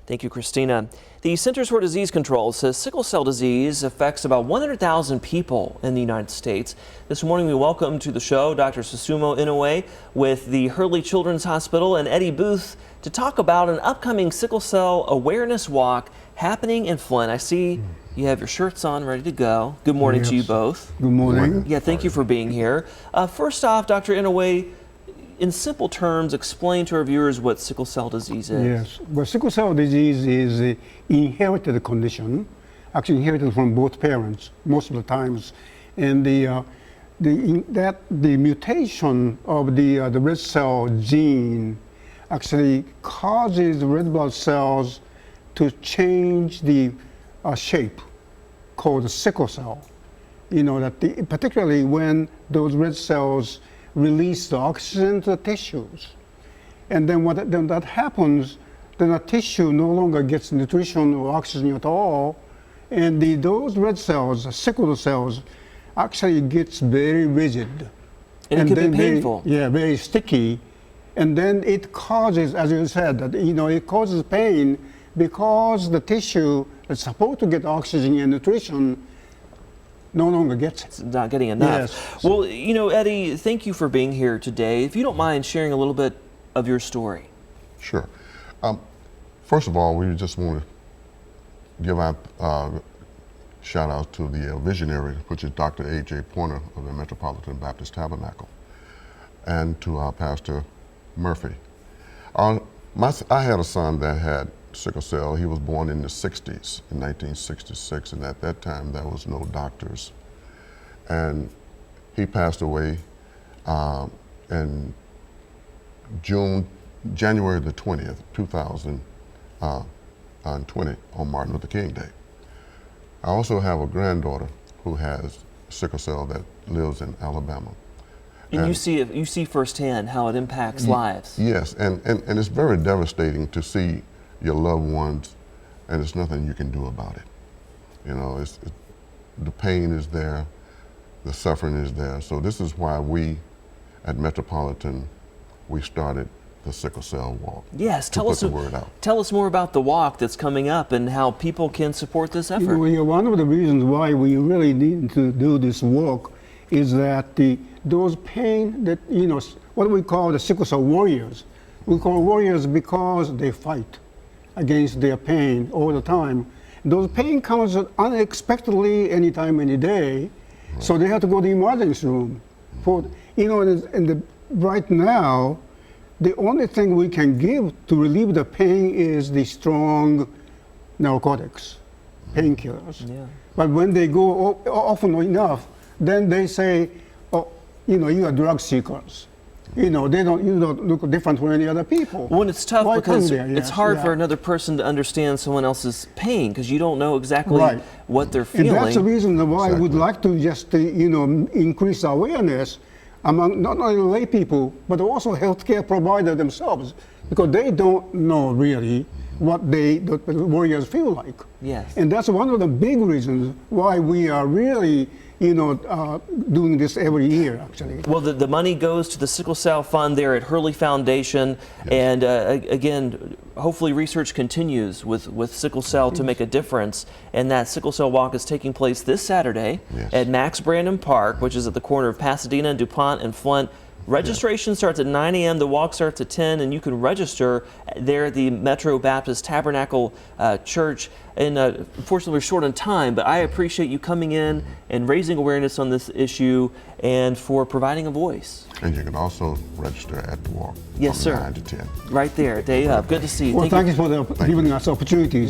Thank you, Christina. The Centers for Disease Control says sickle cell disease affects about 100,000 people in the United States. This morning we welcome to the show Dr. Susumu Inoue with the Hurley Children's Hospital and Eddie Booth to talk about an upcoming sickle cell awareness walk happening in Flint. I see you have your shirts on, ready to go. Good morning to you both. Good morning. Yeah, thank you for being here. First off, Dr. Inoue, in simple terms, explain to our viewers what sickle cell disease is. Yes, well, sickle cell disease is an inherited condition, actually inherited from both parents most of the times, and the mutation of the red cell gene actually causes the red blood cells to change the shape called sickle cell. You know that particularly when those red cells release the oxygen to the tissues. And then when that happens, then the tissue no longer gets nutrition or oxygen at all. And those red cells, the sickle cells, actually gets very rigid. And it can be painful. Very sticky. And then it causes, as you said, that, it causes pain because the tissue that's supposed to get oxygen and nutrition no longer gets it. It's not getting enough. Yes. Well, Eddie, thank you for being here today. If you don't mind sharing a little bit of your story. Sure. First of all, we just want to give out shout out to the visionary, which is Dr. A.J. Pointer of the Metropolitan Baptist Tabernacle, and to our Pastor Murphy. I had a son that had sickle cell. He was born in the 60s, in 1966, and at that time there was no doctors. And he passed away in January the 20th, 2020, on Martin Luther King Day. I also have a granddaughter who has sickle cell that lives in Alabama. And you see firsthand how it impacts lives. Yes, and it's very devastating to see your loved ones, and there's nothing you can do about it. The pain is there, the suffering is there. So this is why we at Metropolitan, we started the Sickle Cell Walk. Yes, tell us more about the walk that's coming up and how people can support this effort. One of the reasons why we really need to do this walk is that those pain that, what we call the sickle cell warriors. We call warriors because they fight against their pain all the time. Those pain comes unexpectedly anytime, any day. Right. So they have to go to the emergency room. Right now, the only thing we can give to relieve the pain is the strong narcotics, painkillers. Yeah. But when they go often enough, then they say, oh, you are drug seekers. You don't look different from any other people. Well, it's tough because it's hard for another person to understand someone else's pain because you don't know exactly what they're feeling. And that's the reason why I would like to just, increase awareness among not only lay people, but also healthcare providers themselves, because they don't know really what the warriors feel like. Yes. And that's one of the big reasons why we are really doing this every year, actually. Well, the money goes to the Sickle Cell Fund there at Hurley Foundation, and again, hopefully research continues with sickle cell to make a difference, and that Sickle Cell Walk is taking place this Saturday at Max Brandon Park, which is at the corner of Pasadena, DuPont, and Flint. Registration starts at 9 a.m., the walk starts at 10, and you can register there at the Metro Baptist Tabernacle Church. And unfortunately, we're short on time, but I appreciate you coming in and raising awareness on this issue and for providing a voice. And you can also register at the walk from 9 to 10. Right there, day up. Good to see you. Well, thank you for giving us opportunities.